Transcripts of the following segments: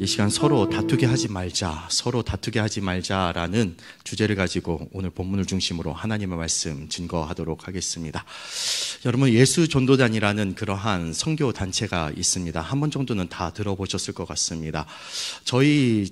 이 시간 서로 다투게 하지 말자라는 주제를 가지고 오늘 본문을 중심으로 하나님의 말씀 증거하도록 하겠습니다. 여러분, 예수 전도단이라는 그러한 선교 단체가 있습니다. 한 번 정도는 다 들어보셨을 것 같습니다. 저의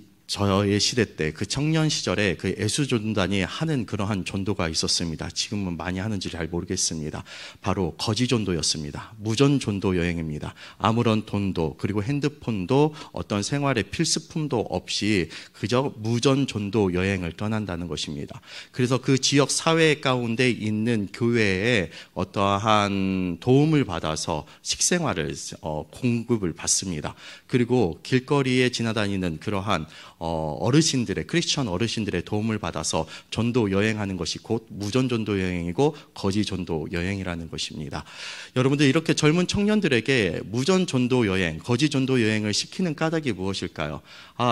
시대 때 그 청년 시절에 그 예수 전도단이 하는 그러한 전도가 있었습니다. 지금은 많이 하는지 잘 모르겠습니다. 바로 거지 전도였습니다. 무전 전도 여행입니다. 아무런 돈도 그리고 핸드폰도 어떤 생활의 필수품도 없이 그저 무전 전도 여행을 떠난다는 것입니다. 그래서 그 지역 사회 가운데 있는 교회에 어떠한 도움을 받아서 식생활을 공급을 받습니다. 그리고 길거리에 지나다니는 그러한 어르신들의, 크리스천 어르신들의 도움을 받아서 전도 여행하는 것이 곧 무전 전도 여행이고 거지 전도 여행이라는 것입니다. 여러분들, 이렇게 젊은 청년들에게 무전 전도 여행, 거지 전도 여행을 시키는 까닭이 무엇일까요?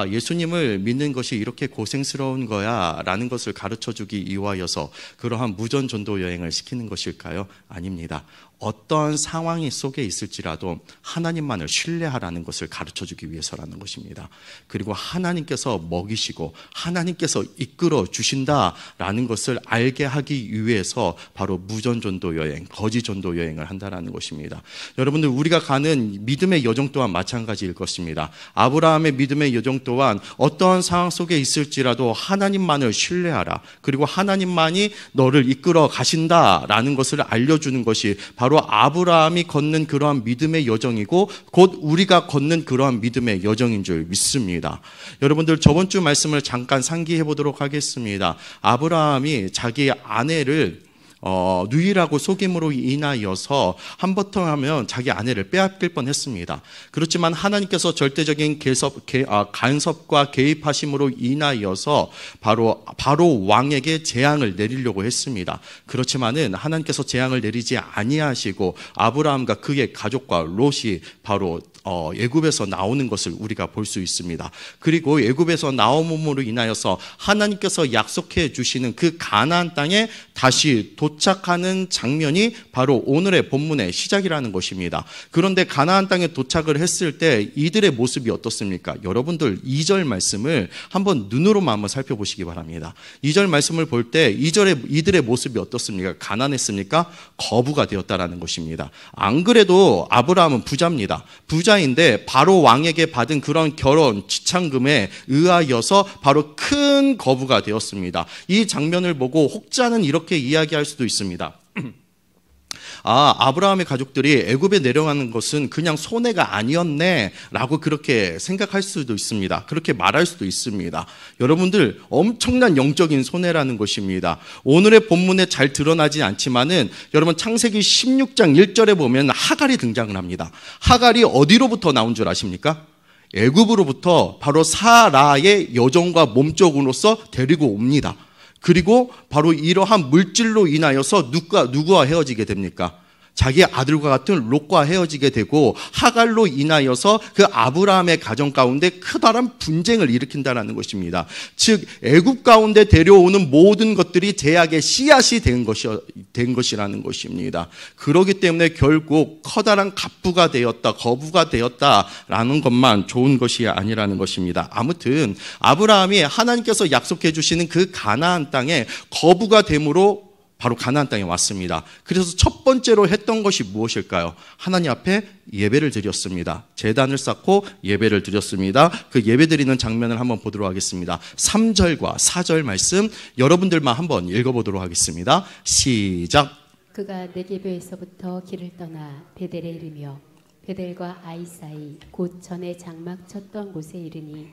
예수님을 믿는 것이 이렇게 고생스러운 거야 라는 것을 가르쳐주기 위하여서 그러한 무전 전도 여행을 시키는 것일까요? 아닙니다. 어떠한 상황이 속에 있을지라도 하나님만을 신뢰하라는 것을 가르쳐주기 위해서라는 것입니다. 그리고 하나님께서 먹이시고 하나님께서 이끌어 주신다라는 것을 알게 하기 위해서 바로 무전전도 여행, 거지전도 여행을 한다라는 것입니다. 여러분들, 우리가 가는 믿음의 여정 또한 마찬가지일 것입니다. 아브라함의 믿음의 여정 또한 어떠한 상황 속에 있을지라도 하나님만을 신뢰하라. 그리고 하나님만이 너를 이끌어 가신다라는 것을 알려주는 것이 바로 아브라함이 걷는 그러한 믿음의 여정이고 곧 우리가 걷는 그러한 믿음의 여정인 줄 믿습니다. 여러분들, 저번 주 말씀을 잠깐 상기해 보도록 하겠습니다. 아브라함이 자기 아내를 누이라고 속임으로 인하여서 한바탕 하면 자기 아내를 빼앗길 뻔했습니다. 그렇지만 하나님께서 절대적인 간섭과 개입하심으로 인하여서 바로 왕에게 재앙을 내리려고 했습니다. 그렇지만은 하나님께서 재앙을 내리지 아니하시고 아브라함과 그의 가족과 롯이 바로 애굽에서 나오는 것을 우리가 볼 수 있습니다. 그리고 애굽에서 나옴으로 인하여서 하나님께서 약속해 주시는 그 가나안 땅에 다시 도착하는 장면이 바로 오늘의 본문의 시작이라는 것입니다. 그런데 가나안 땅에 도착을 했을 때 이들의 모습이 어떻습니까? 여러분들, 2절 말씀을 한번 눈으로만 한번 살펴보시기 바랍니다. 2절 말씀을 볼 때 이들의 모습이 어떻습니까? 가난했습니까? 거부가 되었다라는 것입니다. 안 그래도 아브라함은 부자입니다. 부자인데 바로 왕에게 받은 그런 결혼 지참금에 의하여서 바로 큰 거부가 되었습니다. 이 장면을 보고 혹자는 이렇게 이야기할 수도 있습니다. 아브라함의 가족들이 애굽에 내려가는 것은 그냥 손해가 아니었네 라고 그렇게 생각할 수도 있습니다. 그렇게 말할 수도 있습니다. 여러분들, 엄청난 영적인 손해라는 것입니다. 오늘의 본문에 잘 드러나지 않지만은 여러분, 창세기 16장 1절에 보면 하갈이 등장을 합니다. 하갈이 어디로부터 나온 줄 아십니까? 애굽으로부터 바로 사라의 여종과 몸종으로서 데리고 옵니다. 그리고 바로 이러한 물질로 인하여서 누구와 헤어지게 됩니까? 자기 아들과 같은 롯과 헤어지게 되고 하갈로 인하여서 그 아브라함의 가정 가운데 크다란 분쟁을 일으킨다는 것입니다. 즉, 애굽 가운데 데려오는 모든 것들이 제약의 씨앗이 된 것이라는 것입니다. 그렇기 때문에 결국 커다란 갑부가 되었다, 거부가 되었다라는 것만 좋은 것이 아니라는 것입니다. 아무튼 아브라함이 하나님께서 약속해 주시는 그 가나안 땅에 거부가 됨으로 바로 가나안 땅에 왔습니다. 그래서 첫 번째로 했던 것이 무엇일까요? 하나님 앞에 예배를 드렸습니다. 제단을 쌓고 예배를 드렸습니다. 그 예배 드리는 장면을 한번 보도록 하겠습니다. 3절과 4절 말씀 여러분들만 한번 읽어보도록 하겠습니다. 시작. 그가 네게브에서부터 길을 떠나 베델에 이르며 베델과 아이 사이 곧 전에 장막 쳤던 곳에 이르니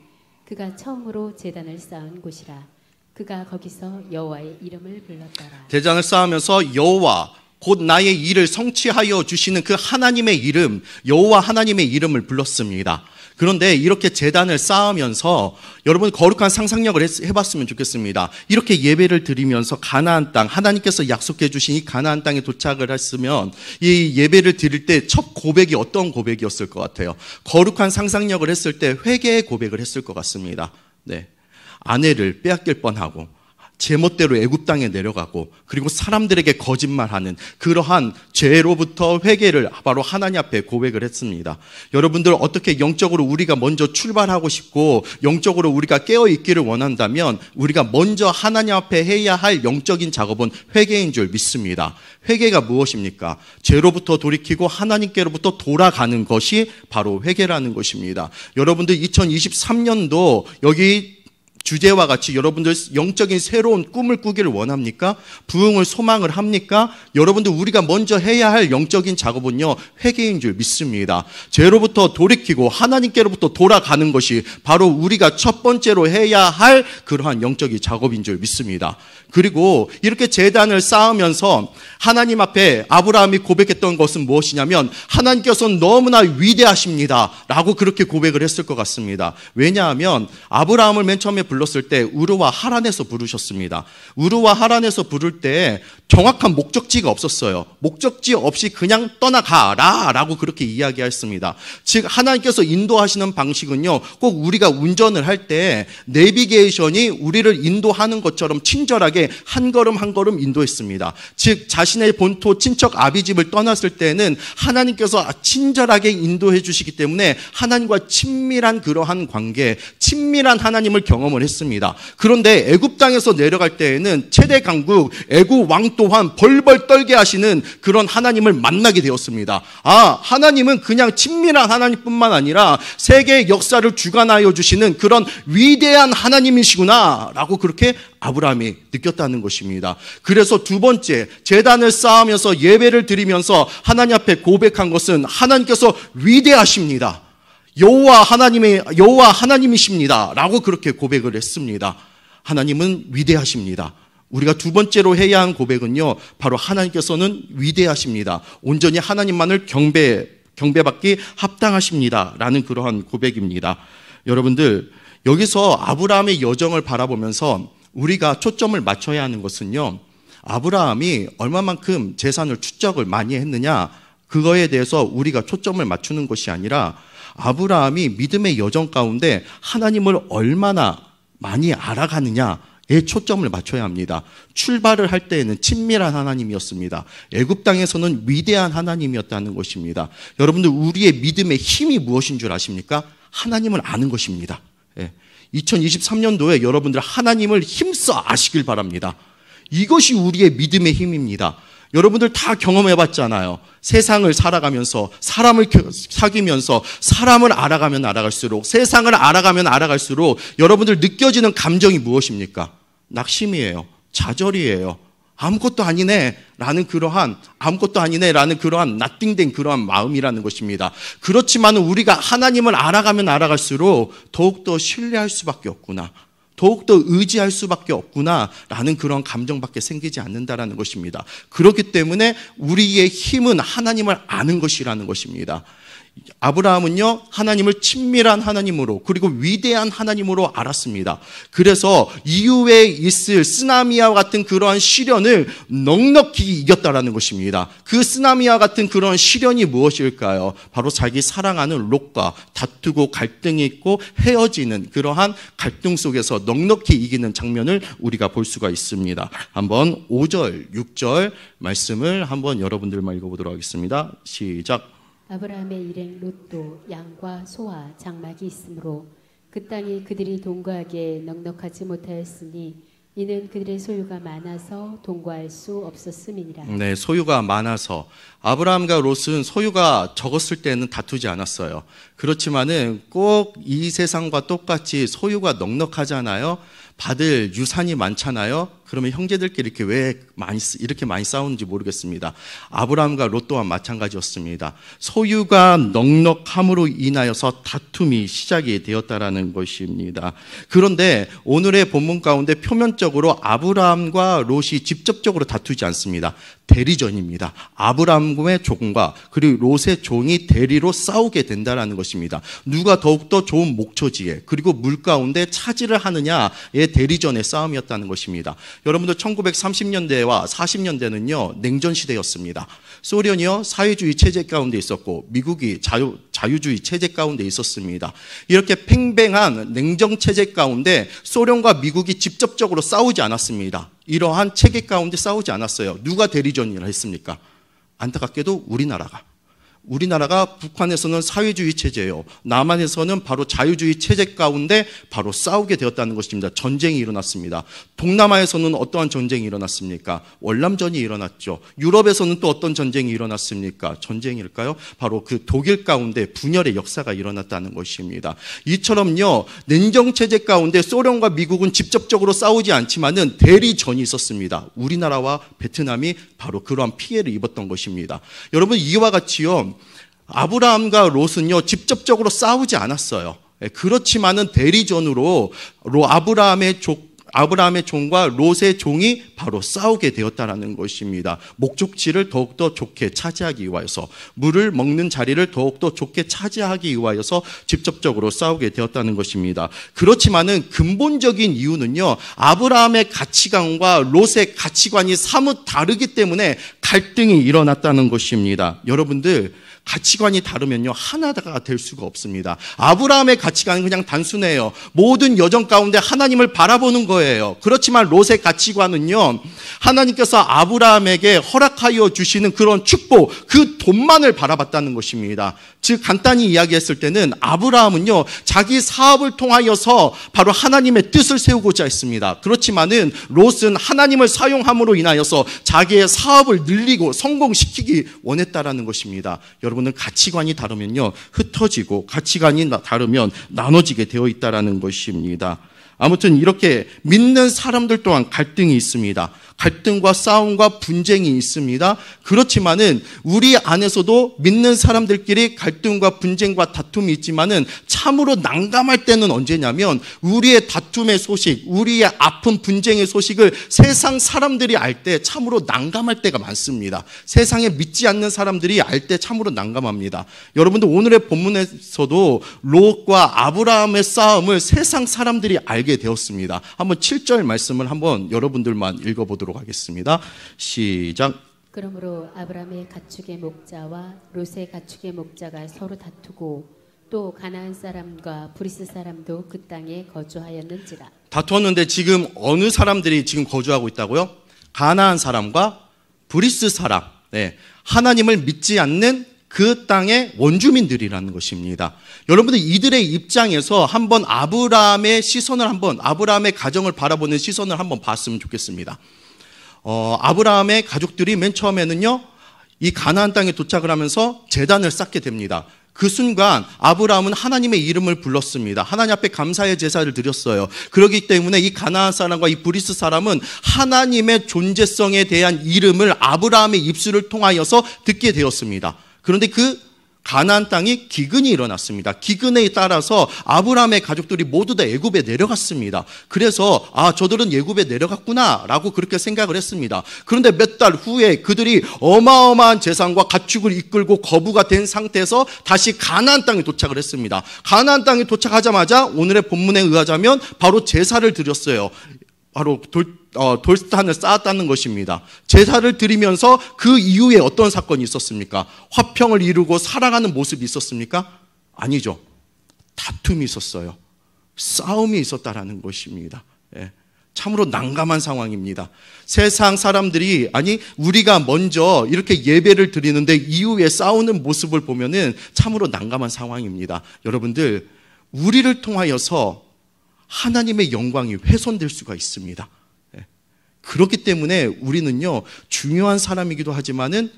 그가 처음으로 제단을 쌓은 곳이라. 그가 거기서 여호와의 이름을 불렀더라. 제단을 쌓으면서 여호와 곧 나의 일을 성취하여 주시는 그 하나님의 이름, 여호와 하나님의 이름을 불렀습니다. 그런데 이렇게 제단을 쌓으면서 여러분, 거룩한 상상력을 해봤으면 좋겠습니다. 이렇게 예배를 드리면서 가나안 땅, 하나님께서 약속해 주신 이 가나안 땅에 도착을 했으면 이 예배를 드릴 때 첫 고백이 어떤 고백이었을 것 같아요? 거룩한 상상력을 했을 때 회개의 고백을 했을 것 같습니다. 네. 아내를 빼앗길 뻔하고 제멋대로 애굽 땅에 내려가고 그리고 사람들에게 거짓말하는 그러한 죄로부터 회개를 바로 하나님 앞에 고백을 했습니다. 여러분들 어떻게 영적으로 우리가 먼저 출발하고 싶고 영적으로 우리가 깨어 있기를 원한다면 우리가 먼저 하나님 앞에 해야 할 영적인 작업은 회개인 줄 믿습니다. 회개가 무엇입니까? 죄로부터 돌이키고 하나님께로부터 돌아가는 것이 바로 회개라는 것입니다. 여러분들 2023년도 여기 주제와 같이 여러분들 영적인 새로운 꿈을 꾸기를 원합니까? 부흥을 소망을 합니까? 여러분들 우리가 먼저 해야 할 영적인 작업은요, 회개인 줄 믿습니다. 죄로부터 돌이키고 하나님께로부터 돌아가는 것이 바로 우리가 첫 번째로 해야 할 그러한 영적인 작업인 줄 믿습니다. 그리고 이렇게 제단을 쌓으면서 하나님 앞에 아브라함이 고백했던 것은 무엇이냐면 하나님께서는 너무나 위대하십니다 라고 그렇게 고백을 했을 것 같습니다. 왜냐하면 아브라함을 맨 처음에 불렀을 때 우르와 하란에서 부르셨습니다. 우르와 하란에서 부를 때 정확한 목적지가 없었어요. 목적지 없이 그냥 떠나가라 라고 그렇게 이야기했습니다. 즉 하나님께서 인도하시는 방식은요, 꼭 우리가 운전을 할 때 내비게이션이 우리를 인도하는 것처럼 친절하게 한 걸음 한 걸음 인도했습니다. 즉 자신의 본토 친척 아비집을 떠났을 때는 하나님께서 친절하게 인도해 주시기 때문에 하나님과 친밀한 그러한 관계, 친밀한 하나님을 경험을 했습니다. 그런데 애굽 땅에서 내려갈 때에는 최대 강국 애굽 왕 또한 벌벌 떨게 하시는 그런 하나님을 만나게 되었습니다. 하나님은 그냥 친밀한 하나님뿐만 아니라 세계의 역사를 주관하여 주시는 그런 위대한 하나님이시구나 라고 그렇게 아브라함이 느꼈다는 것입니다. 그래서 두 번째, 제단을 쌓으면서 예배를 드리면서 하나님 앞에 고백한 것은 하나님께서 위대하십니다. 여호와 하나님이십니다 라고 그렇게 고백을 했습니다. 하나님은 위대하십니다. 우리가 두 번째로 해야 한 고백은요, 바로 하나님께서는 위대하십니다. 온전히 하나님만을 경배받기 합당하십니다 라는 그러한 고백입니다. 여러분들, 여기서 아브라함의 여정을 바라보면서 우리가 초점을 맞춰야 하는 것은요, 아브라함이 얼마만큼 재산을 축적을 많이 했느냐, 그거에 대해서 우리가 초점을 맞추는 것이 아니라 아브라함이 믿음의 여정 가운데 하나님을 얼마나 많이 알아가느냐에 초점을 맞춰야 합니다. 출발을 할 때에는 친밀한 하나님이었습니다. 애굽 땅에서는 위대한 하나님이었다는 것입니다. 여러분들, 우리의 믿음의 힘이 무엇인 줄 아십니까? 하나님을 아는 것입니다. 2023년도에 여러분들 하나님을 힘써 아시길 바랍니다. 이것이 우리의 믿음의 힘입니다. 여러분들 다 경험해봤잖아요. 세상을 살아가면서, 사람을 사귀면서, 사람을 알아가면 알아갈수록, 세상을 알아가면 알아갈수록 여러분들 느껴지는 감정이 무엇입니까? 낙심이에요. 좌절이에요. 아무것도 아니네 라는 그러한 나띵된 그러한 마음이라는 것입니다. 그렇지만 우리가 하나님을 알아가면 알아갈수록 더욱더 신뢰할 수밖에 없구나, 더욱더 의지할 수밖에 없구나 라는 그런 감정밖에 생기지 않는다라는 것입니다. 그렇기 때문에 우리의 힘은 하나님을 아는 것이라는 것입니다. 아브라함은요, 하나님을 친밀한 하나님으로 그리고 위대한 하나님으로 알았습니다. 그래서 이후에 있을 쓰나미와 같은 그러한 시련을 넉넉히 이겼다라는 것입니다. 그 쓰나미와 같은 그런 시련이 무엇일까요? 바로 자기 사랑하는 롯과 다투고 갈등이 있고 헤어지는 그러한 갈등 속에서 넉넉히 이기는 장면을 우리가 볼 수가 있습니다. 한번 5절, 6절 말씀을 한번 여러분들만 읽어보도록 하겠습니다. 시작. 아브라함의 일행 롯도 양과 소와 장막이 있으므로 그 땅이 그들이 동거하기에 넉넉하지 못하였으니 이는 그들의 소유가 많아서 동거할 수 없었음이니라. 네, 소유가 많아서. 아브라함과 롯은 소유가 적었을 때는 다투지 않았어요. 그렇지만은 꼭 이 세상과 똑같이 소유가 넉넉하잖아요. 받을 유산이 많잖아요. 그러면 형제들끼리 이렇게 많이 싸우는지 모르겠습니다. 아브라함과 롯 또한 마찬가지였습니다. 소유가 넉넉함으로 인하여서 다툼이 시작이 되었다라는 것입니다. 그런데 오늘의 본문 가운데 표면적으로 아브라함과 롯이 직접적으로 다투지 않습니다. 대리전입니다. 아브라함의 종과 그리고 롯의 종이 대리로 싸우게 된다라는 것입니다. 누가 더욱더 좋은 목초지에 그리고 물 가운데 차지를 하느냐의 대리전의 싸움이었다는 것입니다. 여러분들 1930년대와 40년대는요, 냉전 시대였습니다. 소련이요, 사회주의 체제 가운데 있었고 미국이 자유주의 체제 가운데 있었습니다. 이렇게 팽팽한 냉정 체제 가운데 소련과 미국이 직접적으로 싸우지 않았습니다. 이러한 체계 가운데 싸우지 않았어요. 누가 대리전을 했습니까? 안타깝게도 우리나라가 북한에서는 사회주의 체제예요. 남한에서는 바로 자유주의 체제 가운데 바로 싸우게 되었다는 것입니다. 전쟁이 일어났습니다. 동남아에서는 어떠한 전쟁이 일어났습니까? 월남전이 일어났죠. 유럽에서는 또 어떤 전쟁이 일어났습니까? 전쟁일까요? 바로 그 독일 가운데 분열의 역사가 일어났다는 것입니다. 이처럼요, 냉정체제 가운데 소련과 미국은 직접적으로 싸우지 않지만은 대리전이 있었습니다. 우리나라와 베트남이 바로 그러한 피해를 입었던 것입니다. 여러분, 이와 같이요, 아브라함과 롯은요, 직접적으로 싸우지 않았어요. 그렇지만은 대리전으로 아브라함의 종과 롯의 종이 바로 싸우게 되었다는 것입니다. 목적지를 더욱더 좋게 차지하기 위하여서, 물을 먹는 자리를 더욱더 좋게 차지하기 위하여서 직접적으로 싸우게 되었다는 것입니다. 그렇지만은 근본적인 이유는요, 아브라함의 가치관과 롯의 가치관이 사뭇 다르기 때문에 갈등이 일어났다는 것입니다. 여러분들, 가치관이 다르면요, 하나가 될 수가 없습니다. 아브라함의 가치관은 그냥 단순해요. 모든 여정 가운데 하나님을 바라보는 거예요. 그렇지만 롯의 가치관은요, 하나님께서 아브라함에게 허락하여 주시는 그런 축복, 그 돈만을 바라봤다는 것입니다. 즉, 간단히 이야기했을 때는 아브라함은요, 자기 사업을 통하여서 바로 하나님의 뜻을 세우고자 했습니다. 그렇지만은 롯은 하나님을 사용함으로 인하여서 자기의 사업을 늘리고 성공시키기 원했다라는 것입니다. 여러분은 가치관이 다르면요, 흩어지고 가치관이 다르면 나눠지게 되어 있다라는 것입니다. 아무튼 이렇게 믿는 사람들 또한 갈등이 있습니다. 갈등과 싸움과 분쟁이 있습니다. 그렇지만은 우리 안에서도 믿는 사람들끼리 갈등과 분쟁과 다툼이 있지만은 참으로 난감할 때는 언제냐면, 우리의 다툼의 소식, 우리의 아픈 분쟁의 소식을 세상 사람들이 알 때 참으로 난감할 때가 많습니다. 세상에 믿지 않는 사람들이 알 때 참으로 난감합니다. 여러분들, 오늘의 본문에서도 롯과 아브라함의 싸움을 세상 사람들이 알게 되었습니다. 한번 7절 말씀을 한번 여러분들만 읽어보도록 하겠습니다. 시작. 그러므로 아브라함의 가축의 목자와 롯의 가축의 목자가 서로 다투고 또 가나안 사람과 브리스 사람도 그 땅에 거주하였는지라. 다투었는데 지금 어느 사람들이 지금 거주하고 있다고요? 가나안 사람과 브리스 사람, 하나님을 믿지 않는 그 땅의 원주민들이라는 것입니다. 여러분들, 이들의 입장에서 한번 아브라함의 가정을 바라보는 시선을 한번 봤으면 좋겠습니다. 아브라함의 가족들이 맨 처음에는요, 이 가나안 땅에 도착을 하면서 제단을 쌓게 됩니다. 그 순간 아브라함은 하나님의 이름을 불렀습니다. 하나님 앞에 감사의 제사를 드렸어요. 그렇기 때문에 이 가나안 사람과 이 브리스 사람은 하나님의 존재성에 대한 이름을 아브라함의 입술을 통하여서 듣게 되었습니다. 그런데 그 가나안 땅이 기근이 일어났습니다. 기근에 따라서 아브라함의 가족들이 모두 다 애굽에 내려갔습니다. 그래서 저들은 애굽에 내려갔구나라고 그렇게 생각을 했습니다. 그런데 몇 달 후에 그들이 어마어마한 재산과 가축을 이끌고 거부가 된 상태에서 다시 가나안 땅에 도착을 했습니다. 가나안 땅에 도착하자마자 오늘의 본문에 의하자면 바로 제사를 드렸어요. 바로 돌산을 쌓았다는 것입니다. 제사를 드리면서 그 이후에 어떤 사건이 있었습니까? 화평을 이루고 살아가는 모습이 있었습니까? 아니죠. 다툼이 있었어요. 싸움이 있었다라는 것입니다. 참으로 난감한 상황입니다. 세상 사람들이, 우리가 먼저 이렇게 예배를 드리는데 이후에 싸우는 모습을 보면은 참으로 난감한 상황입니다. 여러분들, 우리를 통하여서 하나님의 영광이 훼손될 수가 있습니다. 그렇기 때문에 우리는요, 중요한 사람이기도 하지만은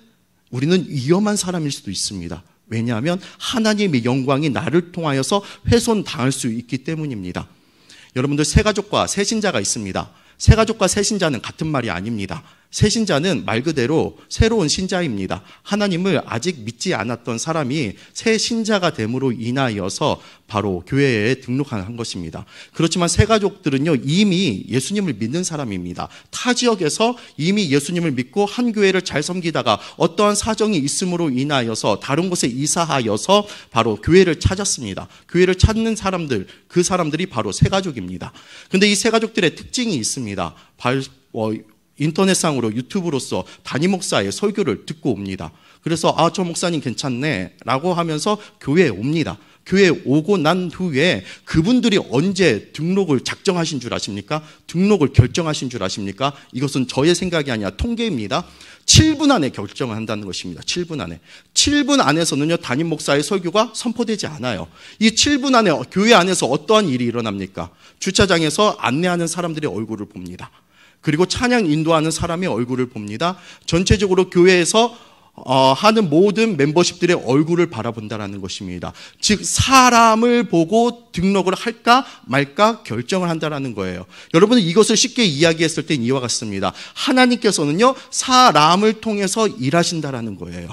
우리는 위험한 사람일 수도 있습니다. 왜냐하면 하나님의 영광이 나를 통하여서 훼손당할 수 있기 때문입니다. 여러분들, 새가족과 새신자가 있습니다. 새가족과 새신자는 같은 말이 아닙니다. 새신자는 말 그대로 새로운 신자입니다. 하나님을 아직 믿지 않았던 사람이 새 신자가 됨으로 인하여서 바로 교회에 등록한 것입니다. 그렇지만 새가족들은요, 이미 예수님을 믿는 사람입니다. 타 지역에서 이미 예수님을 믿고 한 교회를 잘 섬기다가 어떠한 사정이 있음으로 인하여서 다른 곳에 이사하여서 바로 교회를 찾았습니다. 교회를 찾는 사람들, 그 사람들이 바로 새가족입니다. 그런데 이 새가족들의 특징이 있습니다. 인터넷상으로 유튜브로서 담임 목사의 설교를 듣고 옵니다. 그래서 저 목사님 괜찮네 라고 하면서 교회에 옵니다. 교회에 오고 난 후에 그분들이 언제 등록을 작정하신 줄 아십니까? 등록을 결정하신 줄 아십니까? 이것은 저의 생각이 아니라 통계입니다. 7분 안에 결정을 한다는 것입니다. 7분 안에. 7분 안에서는요, 담임 목사의 설교가 선포되지 않아요. 이 7분 안에 교회 안에서 어떠한 일이 일어납니까? 주차장에서 안내하는 사람들의 얼굴을 봅니다. 그리고 찬양 인도하는 사람의 얼굴을 봅니다. 전체적으로 교회에서 하는 모든 멤버십들의 얼굴을 바라본다는 것입니다. 즉 사람을 보고 등록을 할까 말까 결정을 한다는 거예요. 여러분은 이것을 쉽게 이야기했을 땐 이와 같습니다. 하나님께서는요 사람을 통해서 일하신다는 거예요.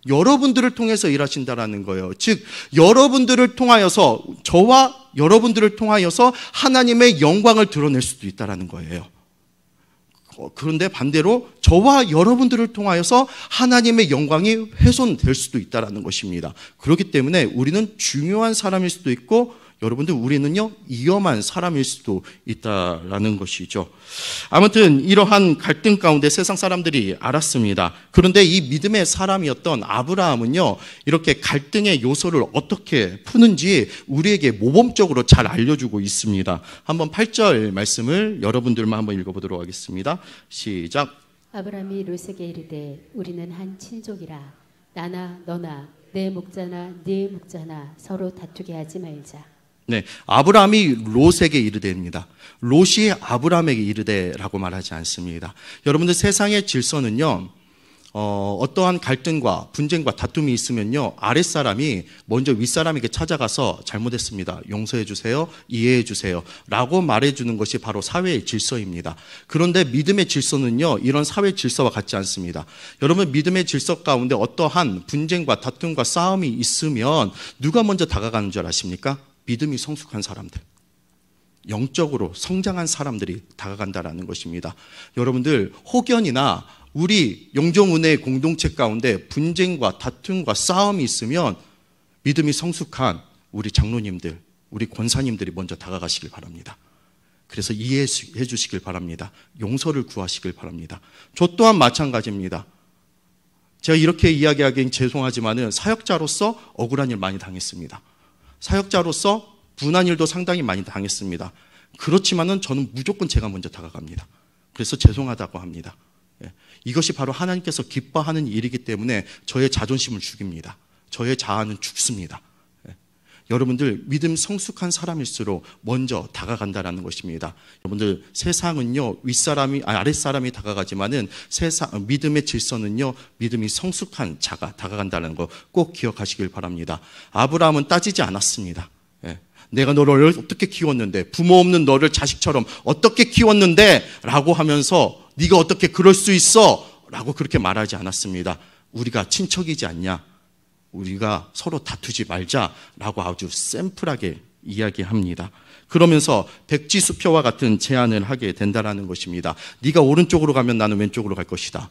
여러분들을 통해서 일하신다는 거예요. 즉 여러분들을 통하여서 저와 여러분들을 통하여서 하나님의 영광을 드러낼 수도 있다는 거예요. 그런데 반대로 저와 여러분들을 통하여서 하나님의 영광이 훼손될 수도 있다는 것입니다. 그렇기 때문에 우리는 중요한 사람일 수도 있고 여러분들 우리는요 위험한 사람일 수도 있다라는 것이죠. 아무튼 이러한 갈등 가운데 세상 사람들이 알았습니다. 그런데 이 믿음의 사람이었던 아브라함은요 이렇게 갈등의 요소를 어떻게 푸는지 우리에게 모범적으로 잘 알려주고 있습니다. 한번 8절 말씀을 여러분들만 한번 읽어보도록 하겠습니다. 시작. 아브라함이 롯에게 이르되 우리는 한 친족이라 나나 너나 내 목자나 네 목자나 서로 다투게 하지 말자. 네, 아브라함이 롯에게 이르되입니다. 롯이 아브라함에게 이르되라고 말하지 않습니다. 여러분들 세상의 질서는요, 어떠한 갈등과 분쟁과 다툼이 있으면요, 아랫사람이 먼저 윗사람에게 찾아가서 잘못했습니다. 용서해 주세요. 이해해 주세요. 라고 말해주는 것이 바로 사회의 질서입니다. 그런데 믿음의 질서는요, 이런 사회 질서와 같지 않습니다. 여러분, 믿음의 질서 가운데 어떠한 분쟁과 다툼과 싸움이 있으면 누가 먼저 다가가는 줄 아십니까? 믿음이 성숙한 사람들, 영적으로 성장한 사람들이 다가간다는 것입니다. 여러분들 혹연이나 우리 영종은혜의 공동체 가운데 분쟁과 다툼과 싸움이 있으면 믿음이 성숙한 우리 장로님들, 우리 권사님들이 먼저 다가가시길 바랍니다. 그래서 이해해 주시길 바랍니다. 용서를 구하시길 바랍니다. 저 또한 마찬가지입니다. 제가 이렇게 이야기하기엔 죄송하지만은 사역자로서 억울한 일 많이 당했습니다. 사역자로서 분한 일도 상당히 많이 당했습니다. 그렇지만은 저는 무조건 제가 먼저 다가갑니다. 그래서 죄송하다고 합니다. 이것이 바로 하나님께서 기뻐하는 일이기 때문에 저의 자존심을 죽입니다. 저의 자아는 죽습니다. 여러분들 믿음 성숙한 사람일수록 먼저 다가간다는 것입니다. 여러분들 세상은요 윗사람이 아랫사람이 다가가지만은 믿음의 질서는요 믿음이 성숙한 자가 다가간다는 거 꼭 기억하시길 바랍니다. 아브라함은 따지지 않았습니다. 내가 너를 어떻게 키웠는데, 부모 없는 너를 자식처럼 어떻게 키웠는데 라고 하면서 네가 어떻게 그럴 수 있어 라고 그렇게 말하지 않았습니다. 우리가 친척이지 않냐, 우리가 서로 다투지 말자라고 아주 샘플하게 이야기합니다. 그러면서 백지수표와 같은 제안을 하게 된다는 것입니다. 네가 오른쪽으로 가면 나는 왼쪽으로 갈 것이다.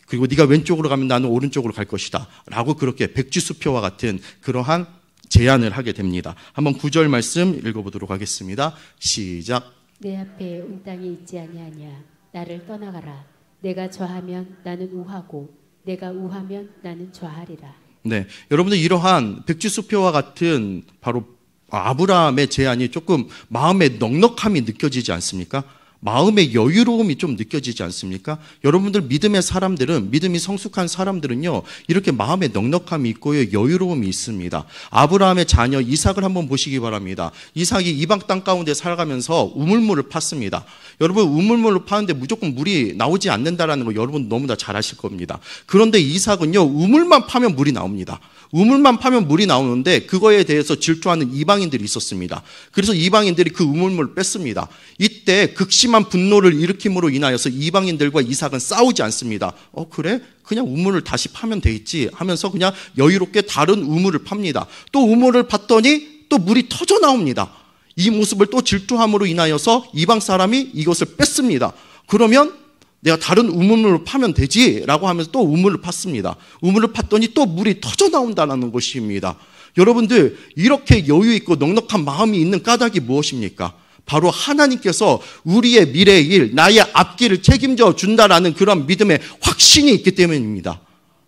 그리고 네가 왼쪽으로 가면 나는 오른쪽으로 갈 것이다 라고 그렇게 백지수표와 같은 그러한 제안을 하게 됩니다. 한번 9절 말씀 읽어보도록 하겠습니다. 시작. 내 앞에 온 땅이 있지 아니하냐. 나를 떠나가라. 내가 좌하면 나는 우하고 내가 우하면 나는 좌하리라. 네, 여러분들 이러한 백지수표와 같은 바로 아브라함의 제안이 조금 마음의 넉넉함이 느껴지지 않습니까? 마음의 여유로움이 좀 느껴지지 않습니까? 여러분들 믿음의 사람들은, 믿음이 성숙한 사람들은요 이렇게 마음의 넉넉함이 있고요 여유로움이 있습니다. 아브라함의 자녀 이삭을 한번 보시기 바랍니다. 이삭이 이방 땅 가운데 살아가면서 우물물을 팠습니다. 여러분 우물물을 파는데 무조건 물이 나오지 않는다는 거 여러분 너무나 잘 아실 겁니다. 그런데 이삭은요 우물만 파면 물이 나옵니다. 우물만 파면 물이 나오는데 그거에 대해서 질투하는 이방인들이 있었습니다. 그래서 이방인들이 그 우물물을 뺐습니다. 이때 극심한 분노를 일으킴으로 인하여서 이방인들과 이삭은 싸우지 않습니다. 그래? 그냥 우물을 다시 파면 되겠지 하면서 그냥 여유롭게 다른 우물을 팝니다. 또 우물을 팠더니 또 물이 터져 나옵니다. 이 모습을 또 질투함으로 인하여서 이방 사람이 이것을 뺐습니다. 그러면 내가 다른 우물을 파면 되지 라고 하면서 또 우물을 팠습니다. 우물을 팠더니 또 물이 터져 나온다는 것입니다. 여러분들 이렇게 여유 있고 넉넉한 마음이 있는 까닭이 무엇입니까? 바로 하나님께서 우리의 미래의 일, 나의 앞길을 책임져 준다라는 그런 믿음의 확신이 있기 때문입니다.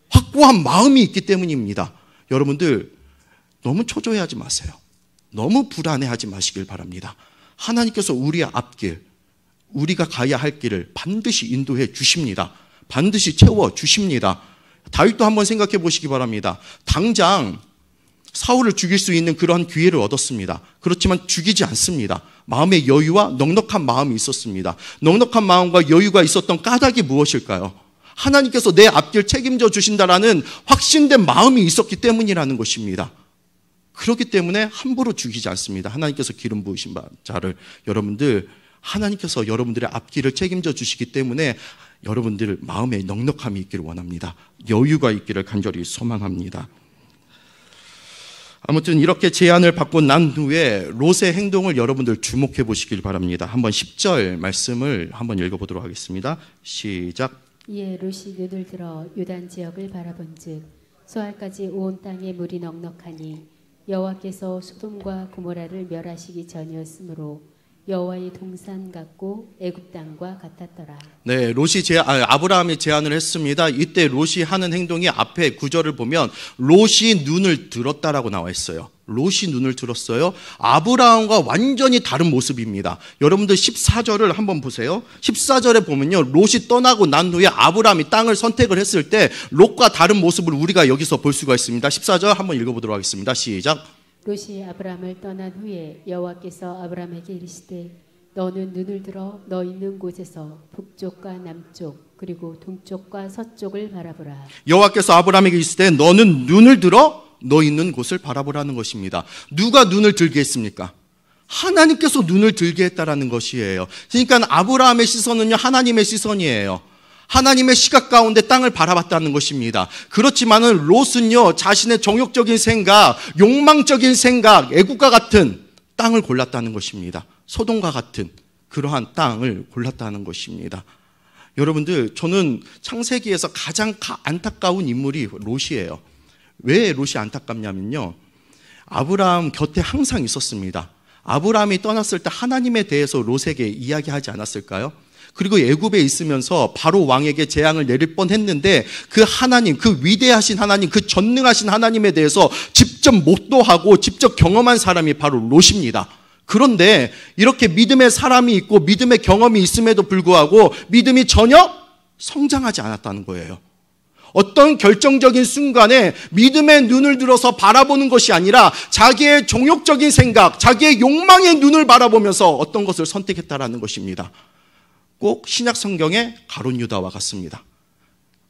확고한 마음이 있기 때문입니다. 여러분들 너무 초조해하지 마세요. 너무 불안해하지 마시길 바랍니다. 하나님께서 우리의 앞길, 우리가 가야 할 길을 반드시 인도해 주십니다. 반드시 채워 주십니다. 다윗도 한번 생각해 보시기 바랍니다. 당장 사울을 죽일 수 있는 그러한 기회를 얻었습니다. 그렇지만 죽이지 않습니다. 마음의 여유와 넉넉한 마음이 있었습니다. 넉넉한 마음과 여유가 있었던 까닭이 무엇일까요? 하나님께서 내 앞길 책임져 주신다라는 확신된 마음이 있었기 때문이라는 것입니다. 그렇기 때문에 함부로 죽이지 않습니다. 하나님께서 기름 부으신 자를. 여러분들, 하나님께서 여러분들의 앞길을 책임져 주시기 때문에 여러분들 마음에 넉넉함이 있기를 원합니다. 여유가 있기를 간절히 소망합니다. 아무튼 이렇게 제안을 받고 난 후에 롯의 행동을 여러분들 주목해 보시길 바랍니다. 한번 10절 말씀을 한번 읽어보도록 하겠습니다. 시작. 이에 롯이 눈을 들어 유단 지역을 바라본즉 소알까지 온 땅에 물이 넉넉하니 여호와께서 소돔과 고모라를 멸하시기 전이었으므로 여호와의 동산 같고 애굽 땅과 같았더라. 네, 아브라함이 제안을 했습니다. 이때 롯이 하는 행동이 앞에 구절을 보면 롯이 눈을 들었다라고 나와 있어요. 롯이 눈을 들었어요. 아브라함과 완전히 다른 모습입니다. 여러분들 14절을 한번 보세요. 14절에 보면요, 롯이 떠나고 난 후에 아브라함이 땅을 선택을 했을 때 롯과 다른 모습을 우리가 여기서 볼 수가 있습니다. 14절 한번 읽어보도록 하겠습니다. 시작. 롯이 아브라함을 떠난 후에 여호와께서 아브라함에게 이르시되 너는 눈을 들어 너 있는 곳에서 북쪽과 남쪽 그리고 동쪽과 서쪽을 바라보라. 여호와께서 아브라함에게 이르시되 너는 눈을 들어 너 있는 곳을 바라보라는 것입니다. 누가 눈을 들게 했습니까? 하나님께서 눈을 들게 했다라는 것이에요. 그러니까 아브라함의 시선은요, 하나님의 시선이에요. 하나님의 시각 가운데 땅을 바라봤다는 것입니다. 그렇지만은 롯은요, 자신의 정욕적인 생각, 욕망적인 생각, 애국과 같은 땅을 골랐다는 것입니다. 소돔과 같은 그러한 땅을 골랐다는 것입니다. 여러분들, 저는 창세기에서 가장 안타까운 인물이 롯이에요. 왜 롯이 안타깝냐면요, 아브라함 곁에 항상 있었습니다. 아브라함이 떠났을 때 하나님에 대해서 롯에게 이야기하지 않았을까요? 그리고 애굽에 있으면서 바로 왕에게 재앙을 내릴 뻔했는데 그 하나님, 그 위대하신 하나님, 그 전능하신 하나님에 대해서 직접 목도하고 직접 경험한 사람이 바로 롯입니다. 그런데 이렇게 믿음의 사람이 있고 믿음의 경험이 있음에도 불구하고 믿음이 전혀 성장하지 않았다는 거예요. 어떤 결정적인 순간에 믿음의 눈을 들어서 바라보는 것이 아니라 자기의 종욕적인 생각, 자기의 욕망의 눈을 바라보면서 어떤 것을 선택했다라는 것입니다. 꼭 신약 성경의 가룟 유다와 같습니다.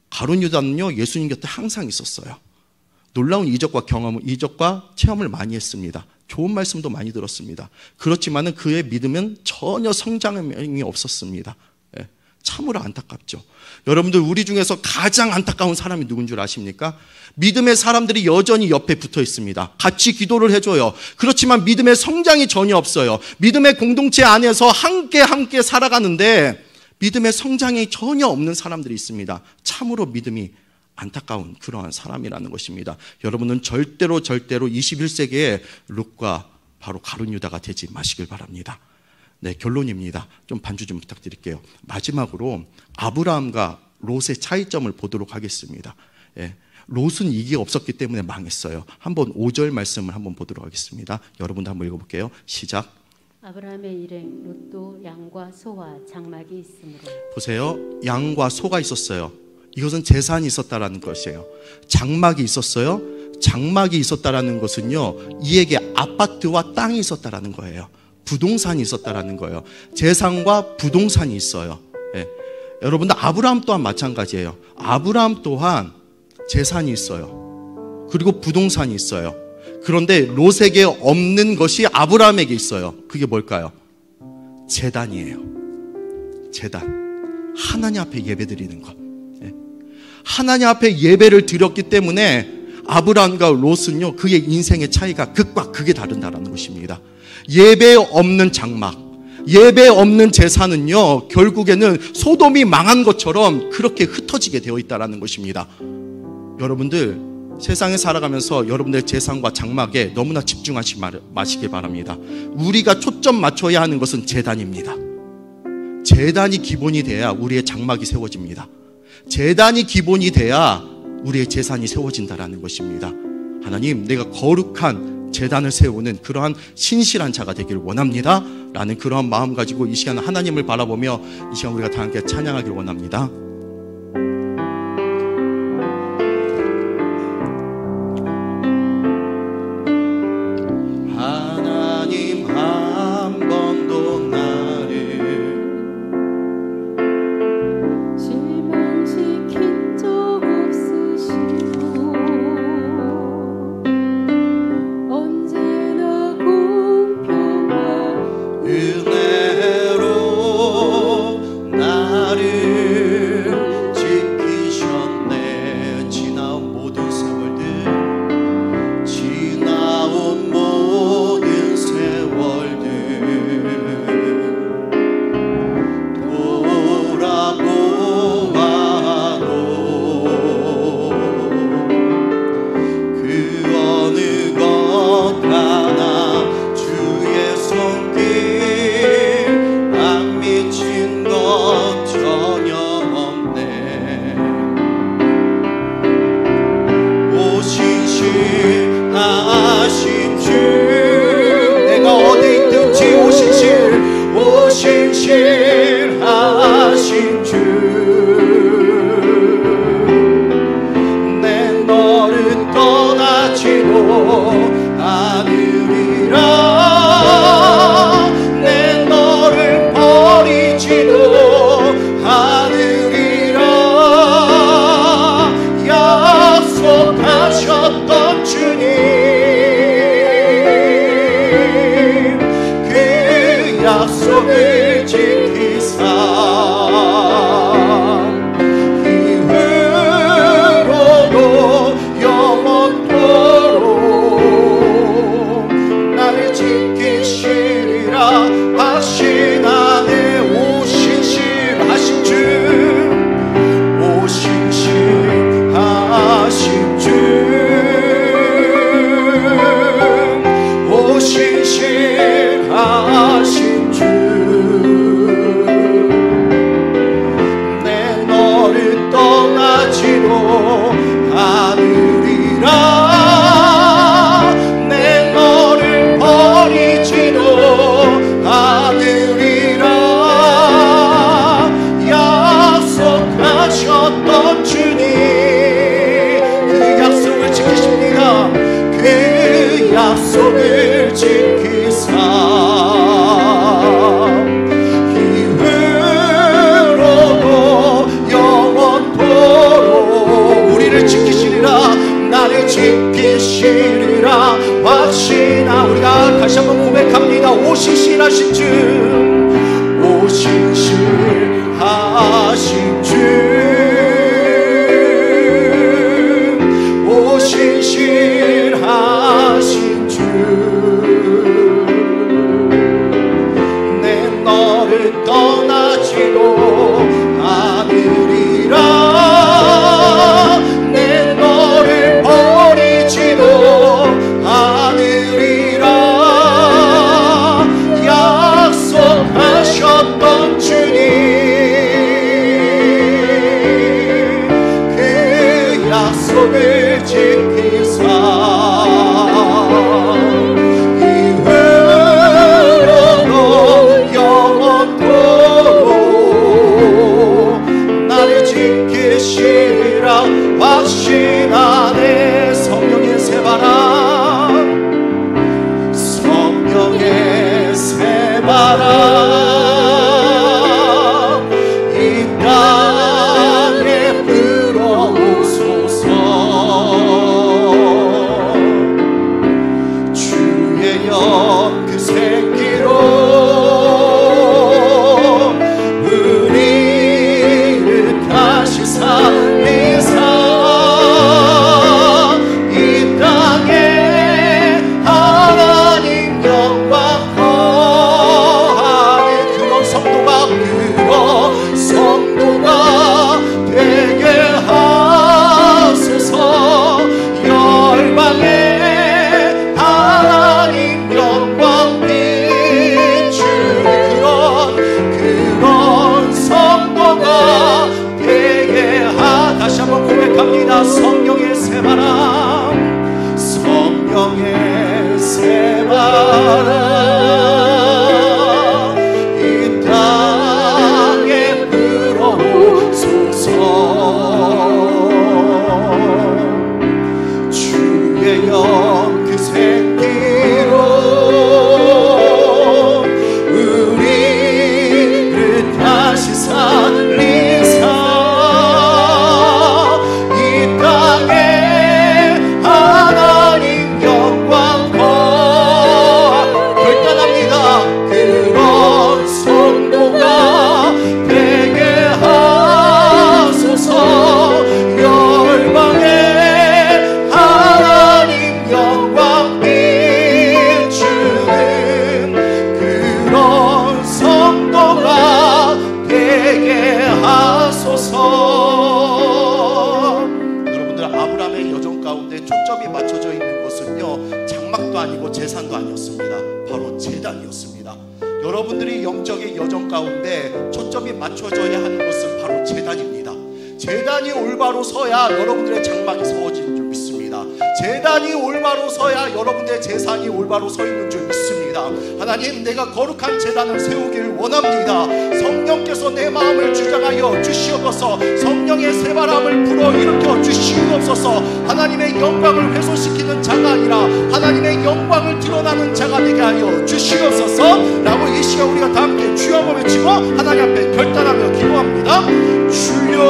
가룟 유다는요, 예수님 곁에 항상 있었어요. 놀라운 이적과 체험을 많이 했습니다. 좋은 말씀도 많이 들었습니다. 그렇지만은 그의 믿음은 전혀 성장이 없었습니다. 참으로 안타깝죠. 여러분들, 우리 중에서 가장 안타까운 사람이 누군 줄 아십니까? 믿음의 사람들이 여전히 옆에 붙어 있습니다. 같이 기도를 해줘요. 그렇지만 믿음의 성장이 전혀 없어요. 믿음의 공동체 안에서 함께 살아가는데 믿음의 성장이 전혀 없는 사람들이 있습니다. 참으로 믿음이 안타까운 그러한 사람이라는 것입니다. 여러분은 절대로 21세기의 롯과 바로 가룟 유다가 되지 마시길 바랍니다. 네, 결론입니다. 좀 반주 좀 부탁드릴게요. 마지막으로 아브라함과 롯의 차이점을 보도록 하겠습니다. 롯은 이게 없었기 때문에 망했어요. 한번 5절 말씀을 한번 보도록 하겠습니다. 여러분도 한번 읽어볼게요. 시작. 아브라함의 일행 롯도 양과 소와 장막이 있으므로. 보세요. 양과 소가 있었어요. 이것은 재산이 있었다라는 것이에요. 장막이 있었어요. 장막이 있었다라는 것은요, 이에게 아파트와 땅이 있었다라는 거예요. 부동산이 있었다라는 거예요. 재산과 부동산이 있어요. 여러분들, 아브라함 또한 마찬가지예요. 아브라함 또한 재산이 있어요. 그리고 부동산이 있어요. 그런데 롯에게 없는 것이 아브라함에게 있어요. 그게 뭘까요? 제단이에요. 제단. 하나님 앞에 예배드리는 것. 하나님 앞에 예배를 드렸기 때문에 아브라함과 롯은요, 그의 인생의 차이가 극과 극이 다른다는 것입니다. 예배 없는 장막, 예배 없는 재산은요, 결국에는 소돔이 망한 것처럼 그렇게 흩어지게 되어 있다는 것입니다. 여러분들, 세상에 살아가면서 여러분들의 재산과 장막에 너무나 집중하지 마시기 바랍니다. 우리가 초점 맞춰야 하는 것은 재단입니다. 재단이 기본이 돼야 우리의 장막이 세워집니다. 재단이 기본이 돼야 우리의 재산이 세워진다라는 것입니다. 하나님, 내가 거룩한 재단을 세우는 그러한 신실한 자가 되기를 원합니다 라는 그러한 마음 가지고 이 시간 하나님을 바라보며 이 시간 우리가 다 함께 찬양하기를 원합니다. 하나님 한 번도 나를 실망시킨 적 없으시고 언제나 공평한 은혜로 나를 지키셨네. 지나온 모든 세월들, 지나온 모든 세월들 돌아보아도 그 어느 것 하나 주의 손길 안 미친 것 전혀 없네. 오신실하신 주, 내가 어디 있든지 오신실하신 주, 내 너를 떠나지도 않으리라. 내 너를 버리지도 않으리라. 약속하셨던 주님, 그 약속을 지키사 이후로도 영원토록 나를 지키시리라 하신 안에 오신실하신 주, 오신실하신 주, 오신실하신 주, 내 너를 떠나지도 않으리라. 내 너를 버리지도 않으리라. 약속하셨던 주님, 그 약속을 지키십니다. 그 약속을 지키사 이후로도 영원토록 우리를 지키시리라. 나를 지키시리라 확신하. 우리가 다시 한번 고백합니다. 오신실하신 주, 오신실하신 주, 오신실하신 주, 내 너를 떠나지도 않으리라. 내 너를 버리지도 않으리라. 약속하셨던 주님, 그 약속을 지키사 이후로도 영원토록 나를 지키시리라 확신 안에. 성령의 새바람, 성령의 새바람 이 땅에 불어오소서. 여정 가운데 초점이 맞춰져 있는 것은요, 장막도 아니고 제산도 아니었습니다. 바로 제단이었습니다. 여러분들이 영적인 여정 가운데 초점이 맞춰져야 하는 것은 바로 제단입니다. 제단이 올바로 서야 여러분들의 장막이 세워지는 줄 믿습니다. 제단이 올바로 서야 여러분들의 제산이 올바로 서 있는 줄 믿습니다. 하나님, 내가 거룩한 제단을 세우기를 원합니다. 성령께서 내 마음을 주장하여 주시옵소서. 성령의 새바람을 불어일으켜 주시옵소서. 하나님의 영광을 훼손시키는 자가 아니라 하나님의 영광을 드러나는 자가 되게 하여 주시옵소서 라고 이 시간 우리가 다 함께 주여 한번 외치고 하나님 앞에 결단하며 기도합니다. 주여,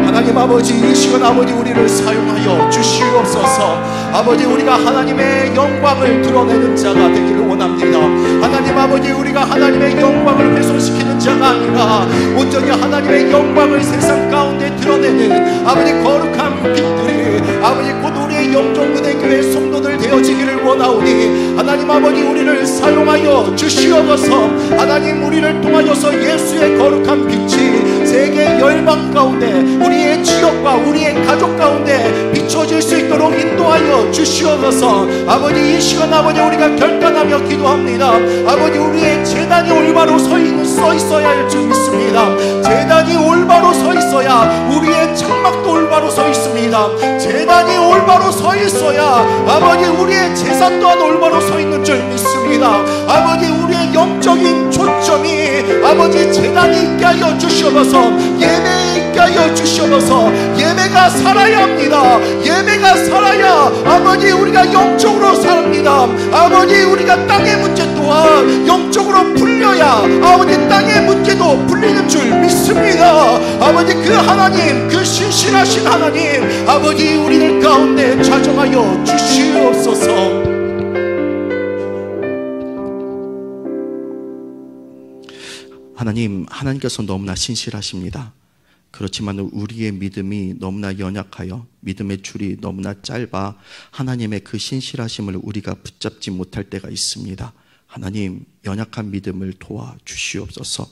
하나님 아버지, 이 시간 아버지 우리를 사용하여 주시옵소서. 아버지, 우리가 하나님의 영광을 드러내는 자가 되기를 원합니다. 하나님 아버지, 우리가 하나님의 영광을 훼손시키는 자가 아니라 온전히 하나님의 영광을 세상 가운데 드러내는 아버지 거룩한 빛들이 아버지 곧 우리의 영종은혜교회 성도들 되어지기를 원하오니 하나님 아버지, 우리를 사용하여 주시옵소서. 하나님, 우리를 통하여서 예수의 거룩한 빛이 세계 열방 가운데 우리의 지역과 우리의 가족 가운데 비춰질 수 있도록 인도하여 주시옵소서. 아버지, 이 시간 아버지 우리가 결단하며 기도합니다. 아버지, 우리의 제단이 올바로 서 있어야 할 줄 믿습니다. 제단이 올바로 서 있어야 우리의 장막도 올바로 서 있습니다. 제단이 올바로 서 있어야 아버지 우리의 제사 또한 올바로 서 있는 줄 믿습니다. 아버지, 우리의 영적인 초점이 아버지 제단이 있게 하여 주시옵소서. 예배에 있게 하여 주시옵소서. 예배가 살아야 합니다. 예배가 살아야 아버지 우리가 영적으로 삽니다. 아버지, 우리가 땅의 문제 또한 영적으로 풀려야 아버지 땅의 문제도 풀리는 줄 믿습니다. 아버지, 그 하나님, 그 신실하신 하나님 아버지 우리들 가운데 좌정하여 주시옵소서. 하나님, 하나님께서 너무나 신실하십니다. 그렇지만 우리의 믿음이 너무나 연약하여 믿음의 줄이 너무나 짧아 하나님의 그 신실하심을 우리가 붙잡지 못할 때가 있습니다. 하나님, 연약한 믿음을 도와주시옵소서.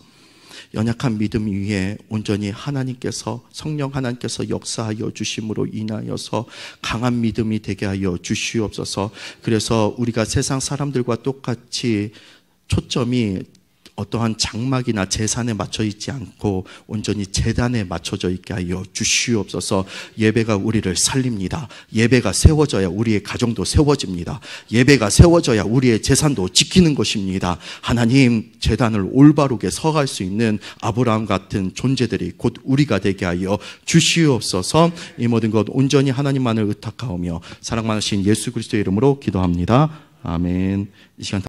연약한 믿음 위에 온전히 하나님께서, 성령 하나님께서 역사하여 주심으로 인하여서 강한 믿음이 되게 하여 주시옵소서. 그래서 우리가 세상 사람들과 똑같이 초점이 어떠한 장막이나 제산에 맞춰 있지 않고 온전히 제단에 맞춰져 있게 하여 주시옵소서. 예배가 우리를 살립니다. 예배가 세워져야 우리의 가정도 세워집니다. 예배가 세워져야 우리의 재산도 지키는 것입니다. 하나님, 제단을 올바르게 서갈 수 있는 아브라함 같은 존재들이 곧 우리가 되게 하여 주시옵소서. 이 모든 것 온전히 하나님만을 의탁하오며 사랑 많으신 예수 그리스도의 이름으로 기도합니다. 아멘. 이 시간